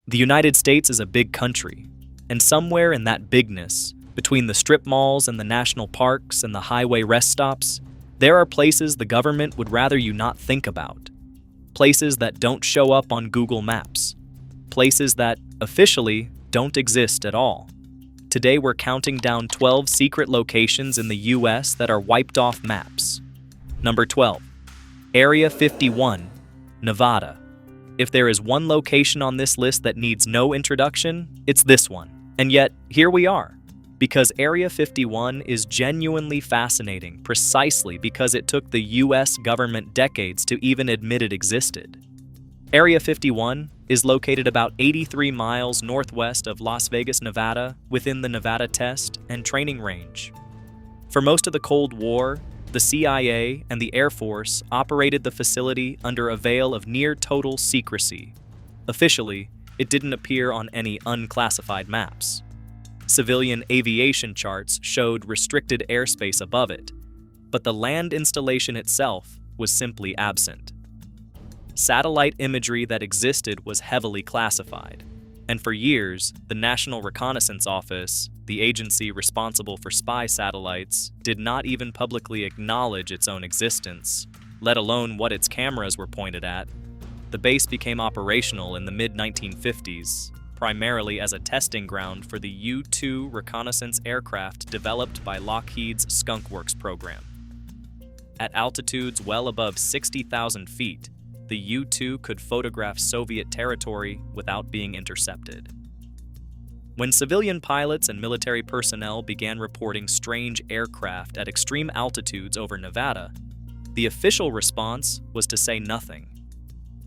The United States is a big country, and somewhere in that bigness, between the strip malls and the national parks and the highway rest stops, there are places the government would rather you not think about. Places that don't show up on Google Maps. Places that, officially, don't exist at all. Today we're counting down 12 secret locations in the US that are wiped off maps. Number 12. Area 51, Nevada. If there is one location on this list that needs no introduction, it's this one. And yet, here we are. Because Area 51 is genuinely fascinating precisely because it took the US government decades to even admit it existed. Area 51 is located about 83 miles northwest of Las Vegas, Nevada, within the Nevada Test and Training Range. For most of the Cold War, the CIA and the Air Force operated the facility under a veil of near-total secrecy. Officially, it didn't appear on any unclassified maps. Civilian aviation charts showed restricted airspace above it, but the land installation itself was simply absent. Satellite imagery that existed was heavily classified, and for years, the National Reconnaissance Office, the agency responsible for spy satellites, did not even publicly acknowledge its own existence, let alone what its cameras were pointed at. The base became operational in the mid-1950s, primarily as a testing ground for the U-2 reconnaissance aircraft developed by Lockheed's Skunk Works program. At altitudes well above 60,000 feet, the U-2 could photograph Soviet territory without being intercepted. When civilian pilots and military personnel began reporting strange aircraft at extreme altitudes over Nevada, the official response was to say nothing.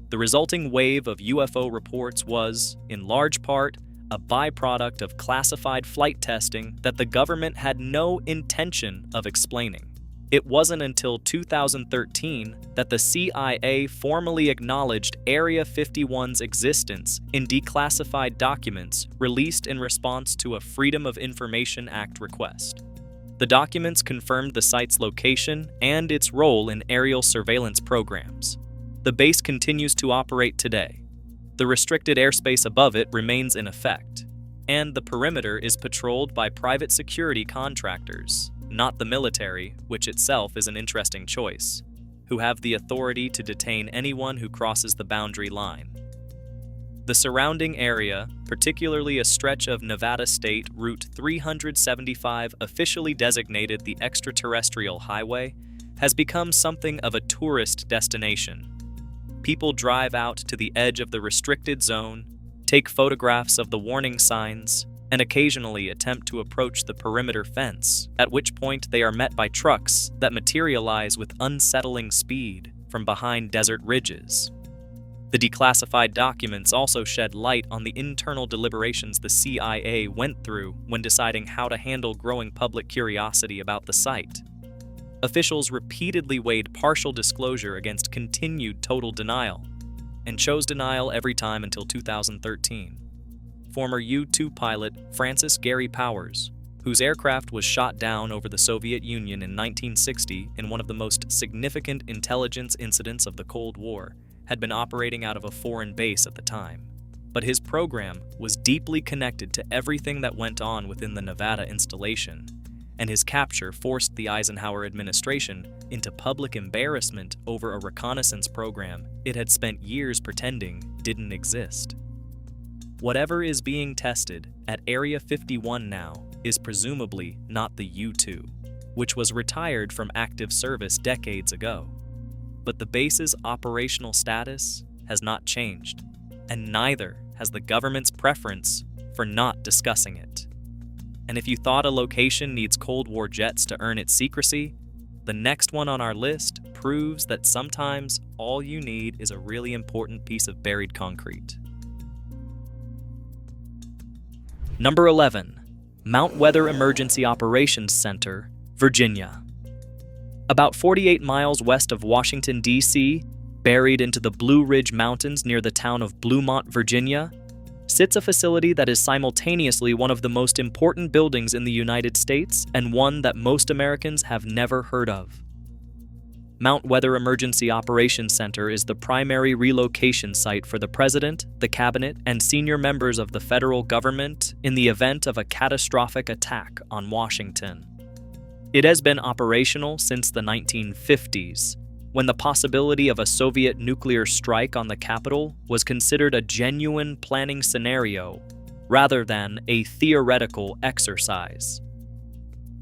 The resulting wave of UFO reports was, in large part, a byproduct of classified flight testing that the government had no intention of explaining. It wasn't until 2013 that the CIA formally acknowledged Area 51's existence in declassified documents released in response to a Freedom of Information Act request. The documents confirmed the site's location and its role in aerial surveillance programs. The base continues to operate today. The restricted airspace above it remains in effect, and the perimeter is patrolled by private security contractors, not the military, which itself is an interesting choice, who have the authority to detain anyone who crosses the boundary line. The surrounding area, particularly a stretch of Nevada State Route 375 officially designated the Extraterrestrial Highway, has become something of a tourist destination. People drive out to the edge of the restricted zone, take photographs of the warning signs, and occasionally attempt to approach the perimeter fence, at which point they are met by trucks that materialize with unsettling speed from behind desert ridges. The declassified documents also shed light on the internal deliberations the CIA went through when deciding how to handle growing public curiosity about the site. Officials repeatedly weighed partial disclosure against continued total denial, and chose denial every time until 2013. Former U-2 pilot Francis Gary Powers, whose aircraft was shot down over the Soviet Union in 1960 in one of the most significant intelligence incidents of the Cold War, had been operating out of a foreign base at the time. But his program was deeply connected to everything that went on within the Nevada installation, and his capture forced the Eisenhower administration into public embarrassment over a reconnaissance program it had spent years pretending didn't exist. Whatever is being tested at Area 51 now is presumably not the U-2, which was retired from active service decades ago. But the base's operational status has not changed, and neither has the government's preference for not discussing it. And if you thought a location needs Cold War jets to earn its secrecy, the next one on our list proves that sometimes all you need is a really important piece of buried concrete. Number 11. Mount Weather Emergency Operations Center, Virginia. About 48 miles west of Washington, D.C., buried into the Blue Ridge Mountains near the town of Bluemont, Virginia, sits a facility that is simultaneously one of the most important buildings in the United States and one that most Americans have never heard of. Mount Weather Emergency Operations Center is the primary relocation site for the President, the Cabinet, and senior members of the federal government in the event of a catastrophic attack on Washington. It has been operational since the 1950s, when the possibility of a Soviet nuclear strike on the Capitol was considered a genuine planning scenario rather than a theoretical exercise.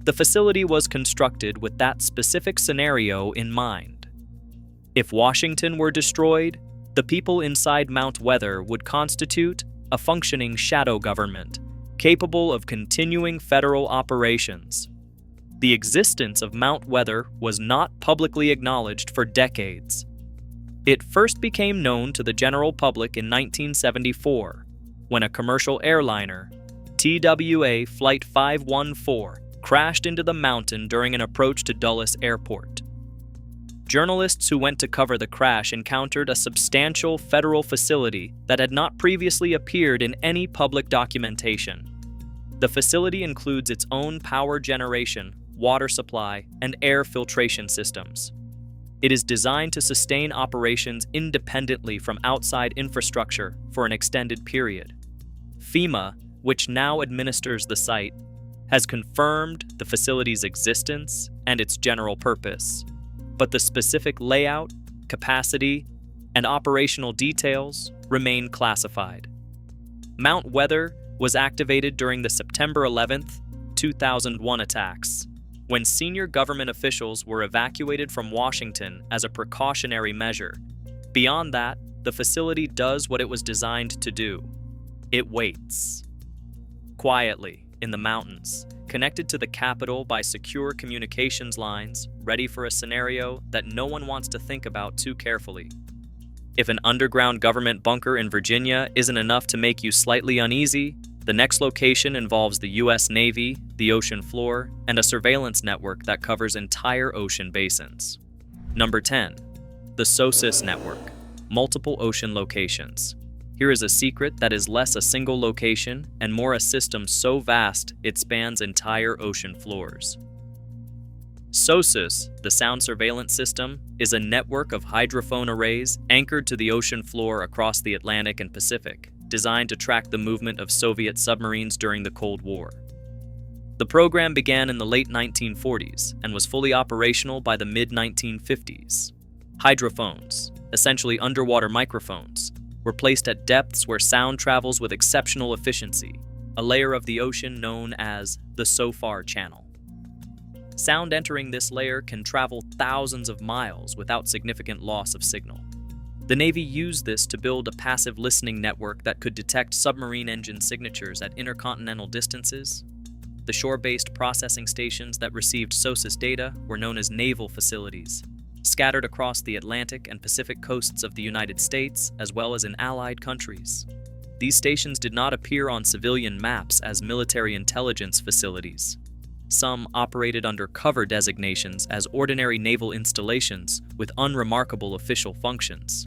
The facility was constructed with that specific scenario in mind. If Washington were destroyed, the people inside Mount Weather would constitute a functioning shadow government, capable of continuing federal operations. The existence of Mount Weather was not publicly acknowledged for decades. It first became known to the general public in 1974, when a commercial airliner, TWA Flight 514, crashed into the mountain during an approach to Dulles Airport. Journalists who went to cover the crash encountered a substantial federal facility that had not previously appeared in any public documentation. The facility includes its own power generation, water supply, and air filtration systems. It is designed to sustain operations independently from outside infrastructure for an extended period. FEMA, which now administers the site, has confirmed the facility's existence and its general purpose, but the specific layout, capacity, and operational details remain classified. Mount Weather was activated during the September 11, 2001 attacks, when senior government officials were evacuated from Washington as a precautionary measure. Beyond that, the facility does what it was designed to do. It waits. Quietly, in the mountains, connected to the Capitol by secure communications lines, ready for a scenario that no one wants to think about too carefully. If an underground government bunker in Virginia isn't enough to make you slightly uneasy, the next location involves the U.S. Navy, the ocean floor, and a surveillance network that covers entire ocean basins. Number 10. The SOSUS network, multiple ocean locations. Here is a secret that is less a single location and more a system so vast it spans entire ocean floors. SOSUS, the sound surveillance system, is a network of hydrophone arrays anchored to the ocean floor across the Atlantic and Pacific, designed to track the movement of Soviet submarines during the Cold War. The program began in the late 1940s and was fully operational by the mid-1950s. Hydrophones, essentially underwater microphones, were placed at depths where sound travels with exceptional efficiency, a layer of the ocean known as the SOFAR channel. Sound entering this layer can travel thousands of miles without significant loss of signal. The Navy used this to build a passive listening network that could detect submarine engine signatures at intercontinental distances. The shore-based processing stations that received SOSUS data were known as naval facilities, scattered across the Atlantic and Pacific coasts of the United States as well as in allied countries. These stations did not appear on civilian maps as military intelligence facilities. Some operated under cover designations as ordinary naval installations with unremarkable official functions.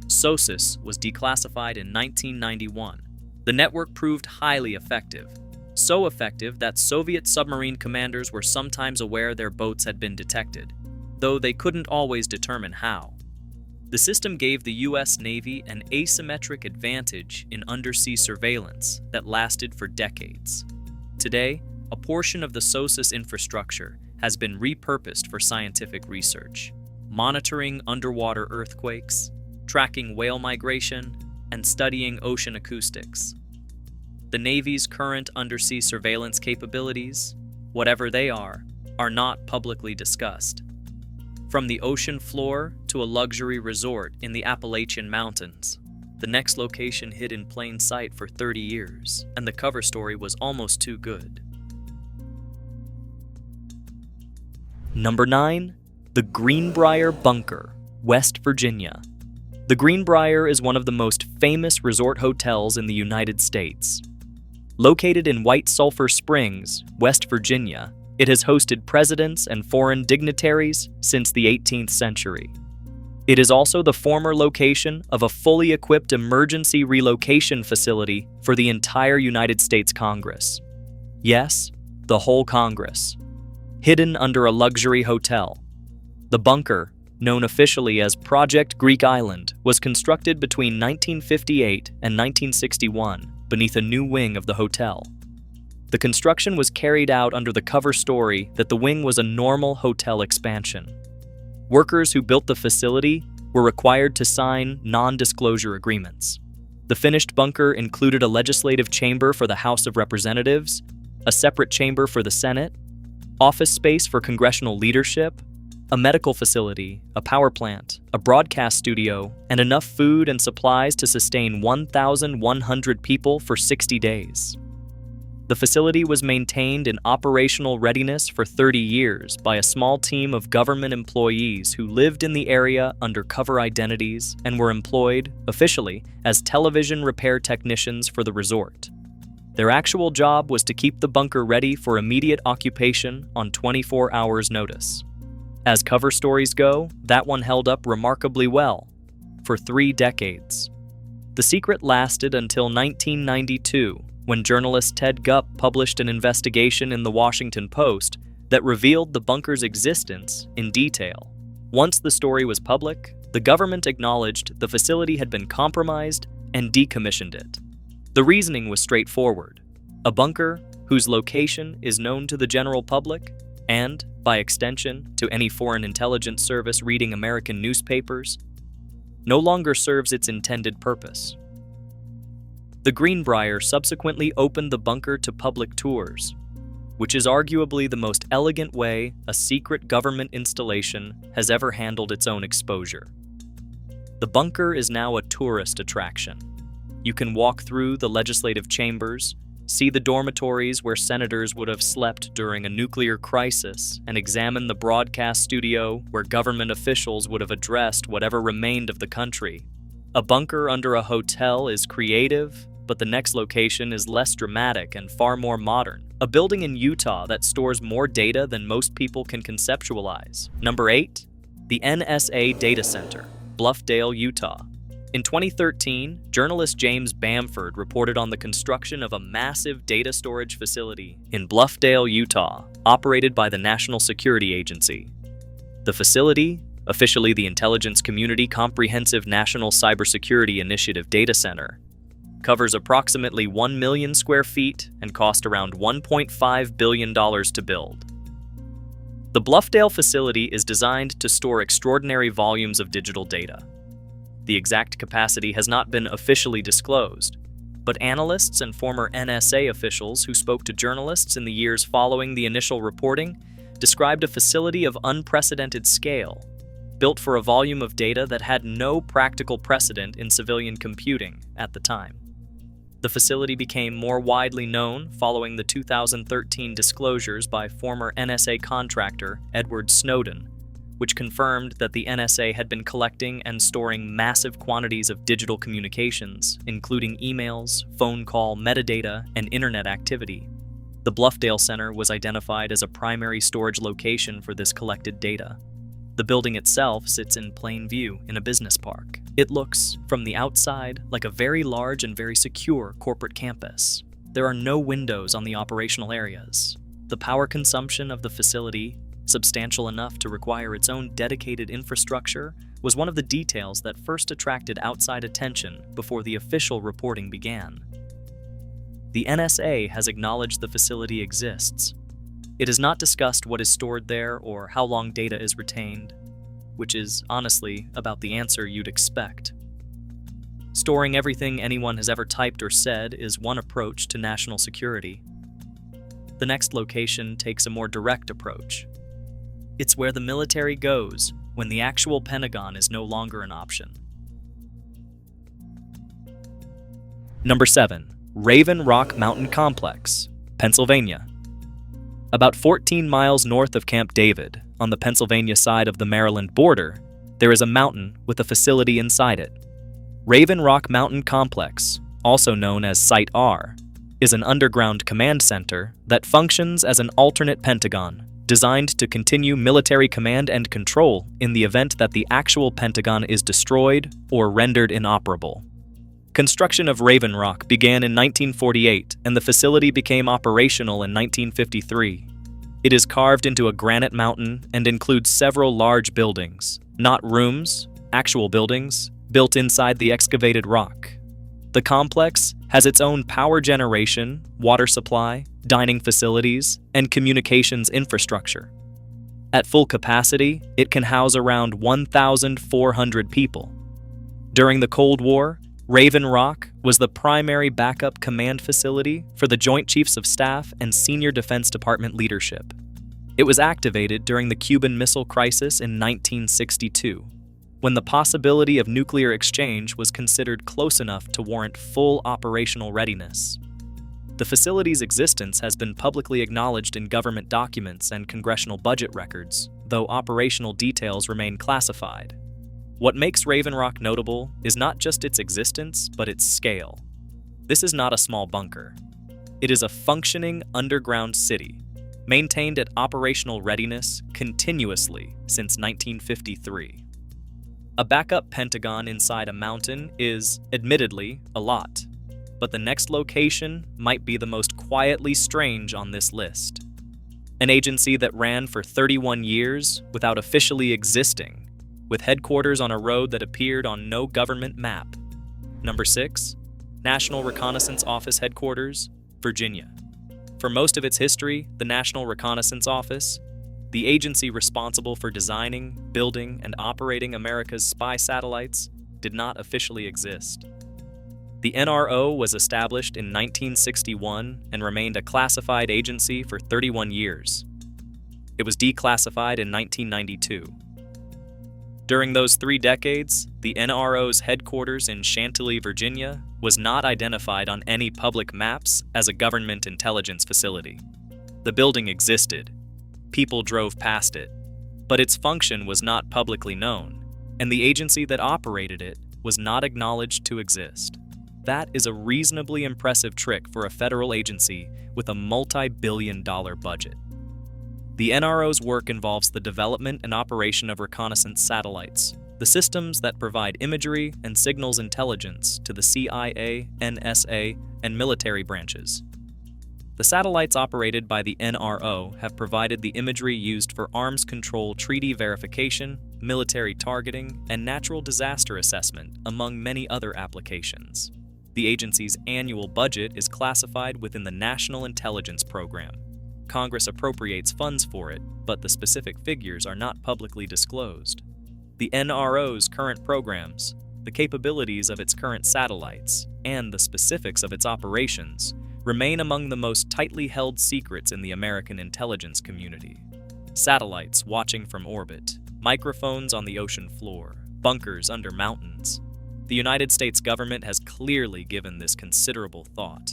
SOSUS was declassified in 1991. The network proved highly effective, so effective that Soviet submarine commanders were sometimes aware their boats had been detected, though they couldn't always determine how. The system gave the U.S. Navy an asymmetric advantage in undersea surveillance that lasted for decades. Today, a portion of the SOSUS infrastructure has been repurposed for scientific research, monitoring underwater earthquakes, tracking whale migration, and studying ocean acoustics. The Navy's current undersea surveillance capabilities, whatever they are not publicly discussed. From the ocean floor to a luxury resort in the Appalachian Mountains, the next location hid in plain sight for 30 years, and the cover story was almost too good. Number 9. The Greenbrier Bunker, West Virginia. The Greenbrier is one of the most famous resort hotels in the United States. Located in White Sulphur Springs, West Virginia, it has hosted presidents and foreign dignitaries since the 18th century. It is also the former location of a fully equipped emergency relocation facility for the entire United States Congress. Yes, the whole Congress. Hidden under a luxury hotel, the bunker known officially as Project Greek Island, was constructed between 1958 and 1961 beneath a new wing of the hotel. The construction was carried out under the cover story that the wing was a normal hotel expansion. Workers who built the facility were required to sign non-disclosure agreements. The finished bunker included a legislative chamber for the House of Representatives, a separate chamber for the Senate, office space for congressional leadership, a medical facility, a power plant, a broadcast studio, and enough food and supplies to sustain 1,100 people for 60 days. The facility was maintained in operational readiness for 30 years by a small team of government employees who lived in the area under cover identities and were employed, officially, as television repair technicians for the resort. Their actual job was to keep the bunker ready for immediate occupation on 24 hours' notice. As cover stories go, that one held up remarkably well, for 3 decades. The secret lasted until 1992, when journalist Ted Gupp published an investigation in the Washington Post that revealed the bunker's existence in detail. Once the story was public, the government acknowledged the facility had been compromised and decommissioned it. The reasoning was straightforward. A bunker whose location is known to the general public and, by extension, to any foreign intelligence service reading American newspapers, no longer serves its intended purpose. The Greenbrier subsequently opened the bunker to public tours, which is arguably the most elegant way a secret government installation has ever handled its own exposure. The bunker is now a tourist attraction. You can walk through the legislative chambers, see the dormitories where senators would have slept during a nuclear crisis, and examine the broadcast studio where government officials would have addressed whatever remained of the country. A bunker under a hotel is creative, but the next location is less dramatic and far more modern. A building in Utah that stores more data than most people can conceptualize. Number 8, the NSA Data Center, Bluffdale, Utah. In 2013, journalist James Bamford reported on the construction of a massive data storage facility in Bluffdale, Utah, operated by the National Security Agency. The facility, officially the Intelligence Community Comprehensive National Cybersecurity Initiative Data Center, covers approximately 1 million square feet and cost around $1.5 billion to build. The Bluffdale facility is designed to store extraordinary volumes of digital data. The exact capacity has not been officially disclosed, but analysts and former NSA officials who spoke to journalists in the years following the initial reporting described a facility of unprecedented scale, built for a volume of data that had no practical precedent in civilian computing at the time. The facility became more widely known following the 2013 disclosures by former NSA contractor Edward Snowden, which confirmed that the NSA had been collecting and storing massive quantities of digital communications, including emails, phone call metadata, and internet activity. The Bluffdale Center was identified as a primary storage location for this collected data. The building itself sits in plain view in a business park. It looks, from the outside, like a very large and very secure corporate campus. There are no windows on the operational areas. The power consumption of the facility, substantial enough to require its own dedicated infrastructure, was one of the details that first attracted outside attention before the official reporting began. The NSA has acknowledged the facility exists. It has not discussed what is stored there or how long data is retained, which is, honestly, about the answer you'd expect. Storing everything anyone has ever typed or said is one approach to national security. The next location takes a more direct approach. It's where the military goes when the actual Pentagon is no longer an option. Number 7. Raven Rock Mountain Complex, Pennsylvania. About 14 miles north of Camp David, on the Pennsylvania side of the Maryland border, there is a mountain with a facility inside it. Raven Rock Mountain Complex, also known as Site R, is an underground command center that functions as an alternate Pentagon, designed to continue military command and control in the event that the actual Pentagon is destroyed or rendered inoperable. Construction of Raven Rock began in 1948, and the facility became operational in 1953. It is carved into a granite mountain and includes several large buildings, not rooms, actual buildings, built inside the excavated rock. The complex has its own power generation, water supply, dining facilities, and communications infrastructure. At full capacity, it can house around 1,400 people. During the Cold War, Raven Rock was the primary backup command facility for the Joint Chiefs of Staff and Senior Defense Department leadership. It was activated during the Cuban Missile Crisis in 1962, when the possibility of nuclear exchange was considered close enough to warrant full operational readiness. The facility's existence has been publicly acknowledged in government documents and congressional budget records, though operational details remain classified. What makes Raven Rock notable is not just its existence, but its scale. This is not a small bunker. It is a functioning underground city, maintained at operational readiness continuously since 1953. A backup Pentagon inside a mountain is, admittedly, a lot, but the next location might be the most quietly strange on this list. An agency that ran for 31 years without officially existing, with headquarters on a road that appeared on no government map. Number 6, National Reconnaissance Office Headquarters, Virginia. For most of its history, the National Reconnaissance Office, the agency responsible for designing, building, and operating America's spy satellites, did not officially exist. The NRO was established in 1961 and remained a classified agency for 31 years. It was declassified in 1992. During those 3 decades, the NRO's headquarters in Chantilly, Virginia, was not identified on any public maps as a government intelligence facility. The building existed. People drove past it, but its function was not publicly known, and the agency that operated it was not acknowledged to exist. That is a reasonably impressive trick for a federal agency with a multi-billion-dollar budget. The NRO's work involves the development and operation of reconnaissance satellites, the systems that provide imagery and signals intelligence to the CIA, NSA, and military branches. The satellites operated by the NRO have provided the imagery used for arms control treaty verification, military targeting, and natural disaster assessment, among many other applications. The agency's annual budget is classified within the National Intelligence Program. Congress appropriates funds for it, but the specific figures are not publicly disclosed. The NRO's current programs, the capabilities of its current satellites, and the specifics of its operations remain among the most tightly held secrets in the American intelligence community. Satellites watching from orbit, microphones on the ocean floor, bunkers under mountains. The United States government has clearly given this considerable thought.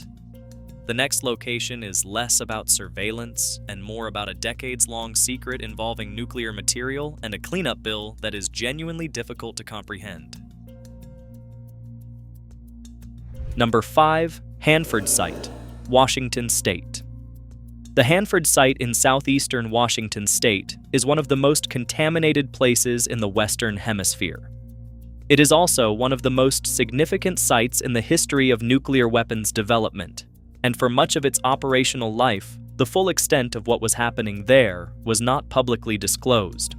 The next location is less about surveillance and more about a decades-long secret involving nuclear material and a cleanup bill that is genuinely difficult to comprehend. Number 5, Hanford Site, Washington State. The Hanford site in southeastern Washington State is one of the most contaminated places in the Western Hemisphere. It is also one of the most significant sites in the history of nuclear weapons development, and for much of its operational life, the full extent of what was happening there was not publicly disclosed.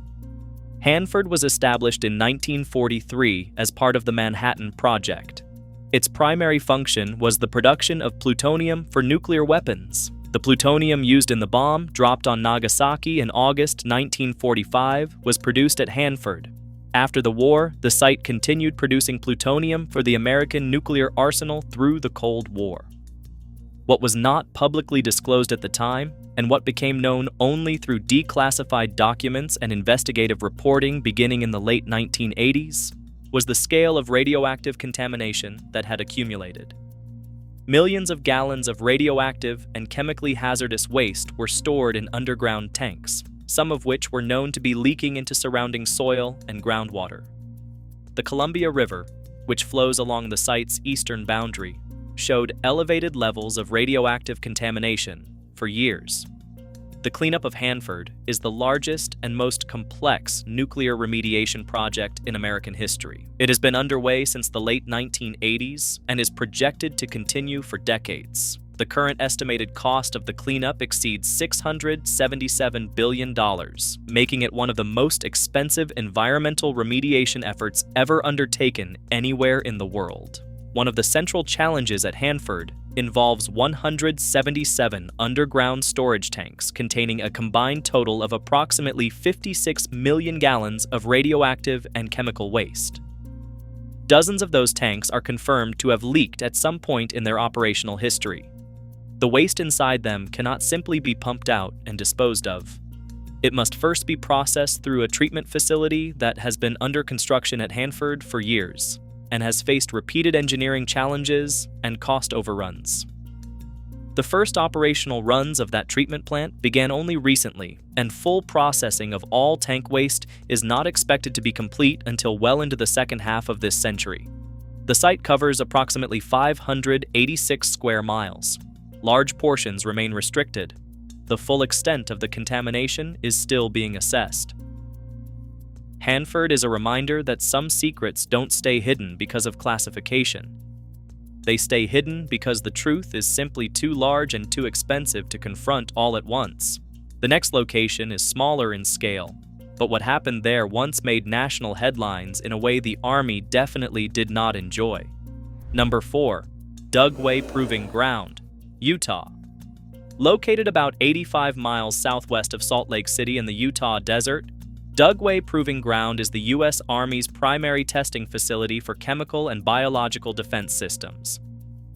Hanford was established in 1943 as part of the Manhattan Project. Its primary function was the production of plutonium for nuclear weapons. The plutonium used in the bomb dropped on Nagasaki in August 1945 was produced at Hanford. After the war, the site continued producing plutonium for the American nuclear arsenal through the Cold War. What was not publicly disclosed at the time, and what became known only through declassified documents and investigative reporting beginning in the late 1980s, was the scale of radioactive contamination that had accumulated. Millions of gallons of radioactive and chemically hazardous waste were stored in underground tanks, some of which were known to be leaking into surrounding soil and groundwater. The Columbia River, which flows along the site's eastern boundary, showed elevated levels of radioactive contamination for years. The cleanup of Hanford is the largest and most complex nuclear remediation project in American history. It has been underway since the late 1980s and is projected to continue for decades. The current estimated cost of the cleanup exceeds $677 billion, making it one of the most expensive environmental remediation efforts ever undertaken anywhere in the world. One of the central challenges at Hanford involves 177 underground storage tanks containing a combined total of approximately 56 million gallons of radioactive and chemical waste. Dozens of those tanks are confirmed to have leaked at some point in their operational history. The waste inside them cannot simply be pumped out and disposed of. It must first be processed through a treatment facility that has been under construction at Hanford for years and has faced repeated engineering challenges and cost overruns. The first operational runs of that treatment plant began only recently, and full processing of all tank waste is not expected to be complete until well into the second half of this century. The site covers approximately 586 square miles. Large portions remain restricted. The full extent of the contamination is still being assessed. Hanford is a reminder that some secrets don't stay hidden because of classification. They stay hidden because the truth is simply too large and too expensive to confront all at once. The next location is smaller in scale, but what happened there once made national headlines in a way the Army definitely did not enjoy. Number 4. Dugway Proving Ground, Utah. Located about 85 miles southwest of Salt Lake City in the Utah desert, Dugway Proving Ground is the U.S. Army's primary testing facility for chemical and biological defense systems.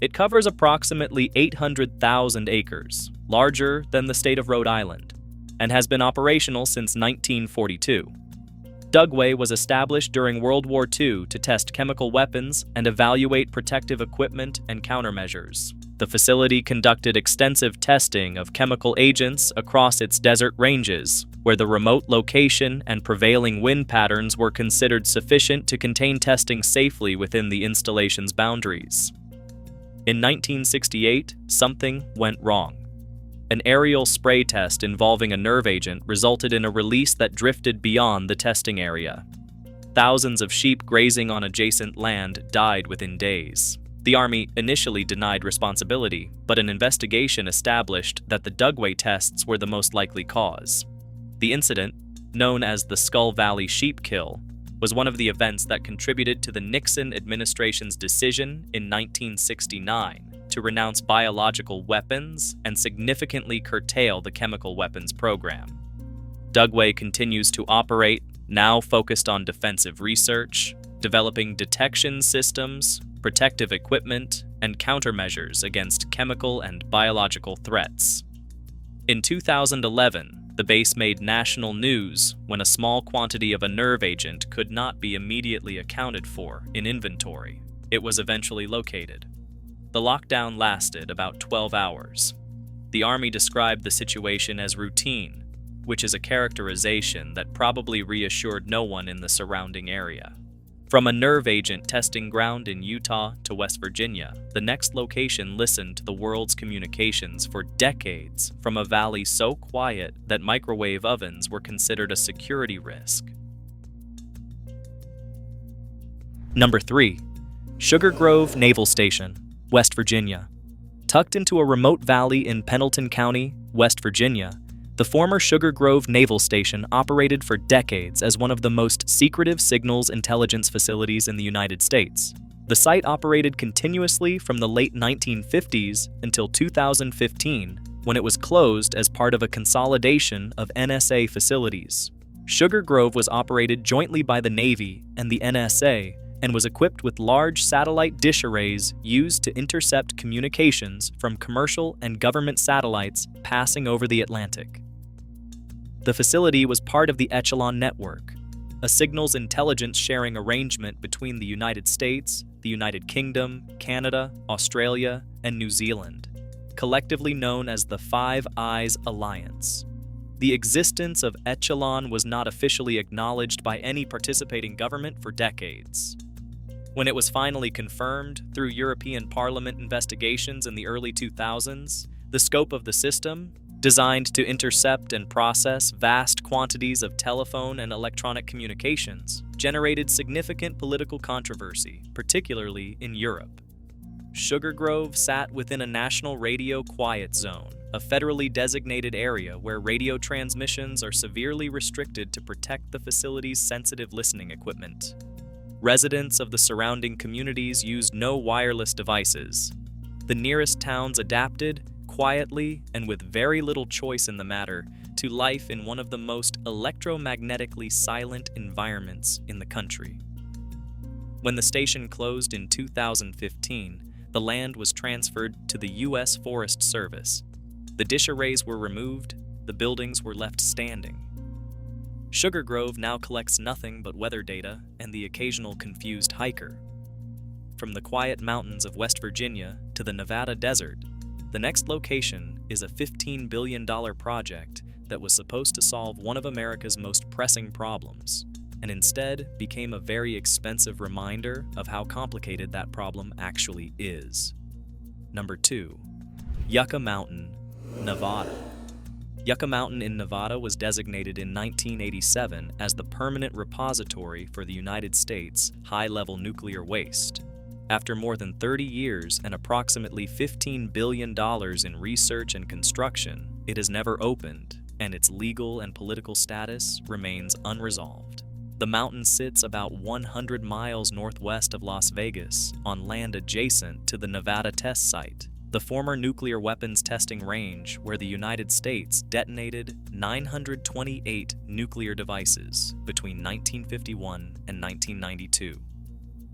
It covers approximately 800,000 acres, larger than the state of Rhode Island, and has been operational since 1942. Dugway was established during World War II to test chemical weapons and evaluate protective equipment and countermeasures. The facility conducted extensive testing of chemical agents across its desert ranges, where the remote location and prevailing wind patterns were considered sufficient to contain testing safely within the installation's boundaries. In 1968, something went wrong. An aerial spray test involving a nerve agent resulted in a release that drifted beyond the testing area. Thousands of sheep grazing on adjacent land died within days. The Army initially denied responsibility, but an investigation established that the Dugway tests were the most likely cause. The incident, known as the Skull Valley Sheep Kill, was one of the events that contributed to the Nixon administration's decision in 1969 to renounce biological weapons and significantly curtail the chemical weapons program. Dugway continues to operate, now focused on defensive research, developing detection systems, protective equipment, and countermeasures against chemical and biological threats. In 2011, the base made national news when a small quantity of a nerve agent could not be immediately accounted for in inventory. It was eventually located. The lockdown lasted about 12 hours. The Army described the situation as routine, which is a characterization that probably reassured no one in the surrounding area. From a nerve agent testing ground in Utah to West Virginia, the next location listened to the world's communications for decades from a valley so quiet that microwave ovens were considered a security risk. Number 3. Sugar Grove Naval Station, West Virginia. Tucked into a remote valley in Pendleton County, West Virginia, the former Sugar Grove Naval Station operated for decades as one of the most secretive signals intelligence facilities in the United States. The site operated continuously from the late 1950s until 2015, when it was closed as part of a consolidation of NSA facilities. Sugar Grove was operated jointly by the Navy and the NSA and was equipped with large satellite dish arrays used to intercept communications from commercial and government satellites passing over the Atlantic. The facility was part of the Echelon Network, a signals intelligence sharing arrangement between the United States, the United Kingdom, Canada, Australia, and New Zealand, collectively known as the Five Eyes Alliance. The existence of Echelon was not officially acknowledged by any participating government for decades. When it was finally confirmed through European Parliament investigations in the early 2000s, the scope of the system, designed to intercept and process vast quantities of telephone and electronic communications, generated significant political controversy, particularly in Europe. Sugar Grove sat within a National Radio Quiet Zone, a federally designated area where radio transmissions are severely restricted to protect the facility's sensitive listening equipment. Residents of the surrounding communities used no wireless devices. The nearest towns adapted, quietly and with very little choice in the matter, to life in one of the most electromagnetically silent environments in the country. When the station closed in 2015, the land was transferred to the U.S. Forest Service. The dish arrays were removed, the buildings were left standing. Sugar Grove now collects nothing but weather data and the occasional confused hiker. From the quiet mountains of West Virginia to the Nevada desert, the next location is a $15 billion project that was supposed to solve one of America's most pressing problems, and instead became a very expensive reminder of how complicated that problem actually is. Number 2. Yucca Mountain, Nevada. Yucca Mountain in Nevada was designated in 1987 as the permanent repository for the United States high-level nuclear waste. After more than 30 years and approximately $15 billion in research and construction, it has never opened, and its legal and political status remains unresolved. The mountain sits about 100 miles northwest of Las Vegas, on land adjacent to the Nevada test site, the former nuclear weapons testing range where the United States detonated 928 nuclear devices between 1951 and 1992.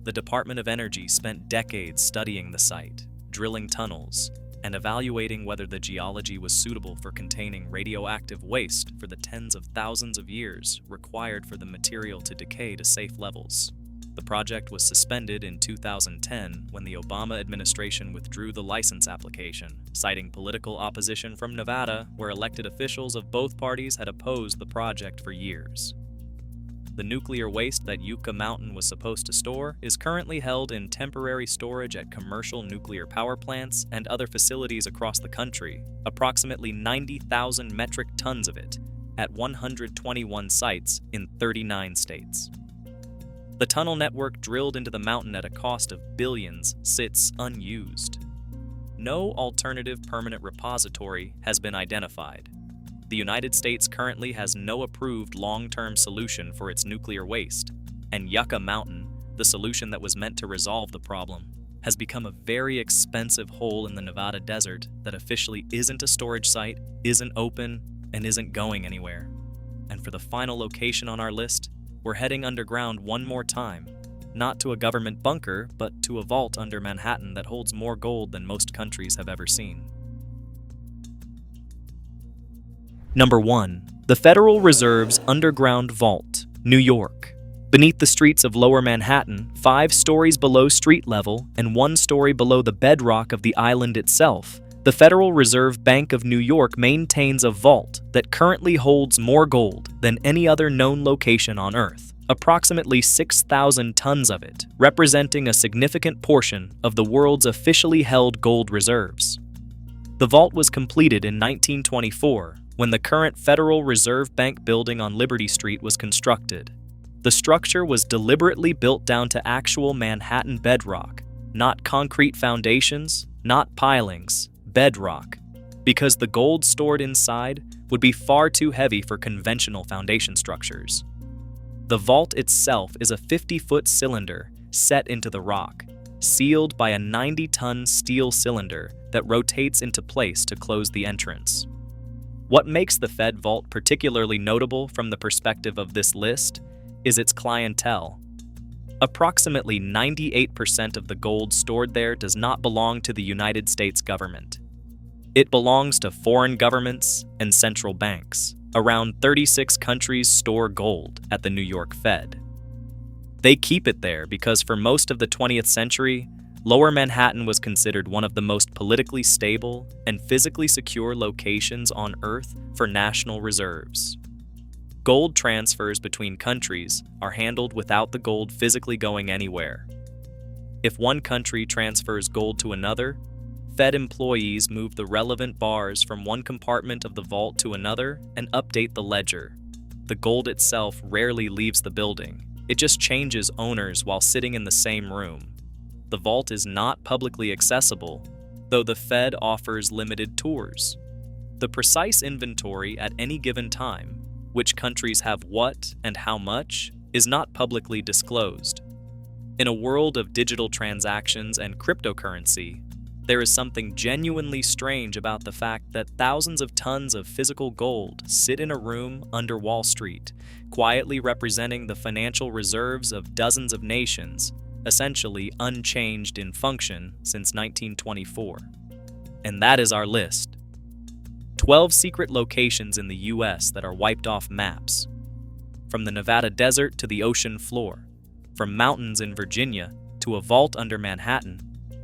The Department of Energy spent decades studying the site, drilling tunnels, and evaluating whether the geology was suitable for containing radioactive waste for the tens of thousands of years required for the material to decay to safe levels. The project was suspended in 2010 when the Obama administration withdrew the license application, citing political opposition from Nevada, where elected officials of both parties had opposed the project for years. The nuclear waste that Yucca Mountain was supposed to store is currently held in temporary storage at commercial nuclear power plants and other facilities across the country, approximately 90,000 metric tons of it, at 121 sites in 39 states. The tunnel network drilled into the mountain at a cost of billions sits unused. No alternative permanent repository has been identified. The United States currently has no approved long-term solution for its nuclear waste, and Yucca Mountain, the solution that was meant to resolve the problem, has become a very expensive hole in the Nevada desert that officially isn't a storage site, isn't open, and isn't going anywhere. And for the final location on our list, we're heading underground one more time, not to a government bunker, but to a vault under Manhattan that holds more gold than most countries have ever seen. Number 1. The Federal Reserve's Underground Vault, New York. Beneath the streets of Lower Manhattan, 5 stories below street level and 1 story below the bedrock of the island itself, the Federal Reserve Bank of New York maintains a vault that currently holds more gold than any other known location on Earth, approximately 6,000 tons of it, representing a significant portion of the world's officially held gold reserves. The vault was completed in 1924, when the current Federal Reserve Bank building on Liberty Street was constructed. The structure was deliberately built down to actual Manhattan bedrock, not concrete foundations, not pilings, bedrock, because the gold stored inside would be far too heavy for conventional foundation structures. The vault itself is a 50-foot cylinder set into the rock, sealed by a 90-ton steel cylinder that rotates into place to close the entrance. What makes the Fed Vault particularly notable from the perspective of this list is its clientele. Approximately 98% of the gold stored there does not belong to the United States government. It belongs to foreign governments and central banks. Around 36 countries store gold at the New York Fed. They keep it there because for most of the 20th century, Lower Manhattan was considered one of the most politically stable and physically secure locations on Earth for national reserves. Gold transfers between countries are handled without the gold physically going anywhere. If one country transfers gold to another, Fed employees move the relevant bars from one compartment of the vault to another and update the ledger. The gold itself rarely leaves the building. It just changes owners while sitting in the same room. The vault is not publicly accessible, though the Fed offers limited tours. The precise inventory at any given time, which countries have what and how much, is not publicly disclosed. In a world of digital transactions and cryptocurrency, there is something genuinely strange about the fact that thousands of tons of physical gold sit in a room under Wall Street, quietly representing the financial reserves of dozens of nations, essentially unchanged in function since 1924. And that is our list. 12 secret locations in the US that are wiped off maps. From the Nevada desert to the ocean floor, from mountains in Virginia to a vault under Manhattan,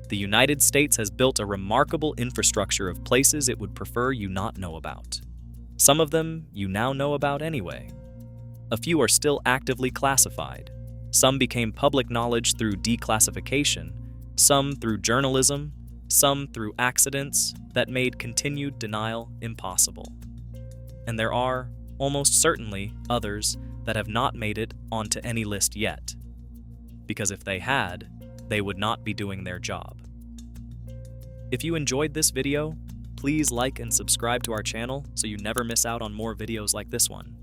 the United States has built a remarkable infrastructure of places it would prefer you not know about. Some of them you now know about anyway. A few are still actively classified. Some became public knowledge through declassification, some through journalism, some through accidents that made continued denial impossible. And there are, almost certainly, others that have not made it onto any list yet. Because if they had, they would not be doing their job. If you enjoyed this video, please like and subscribe to our channel so you never miss out on more videos like this one.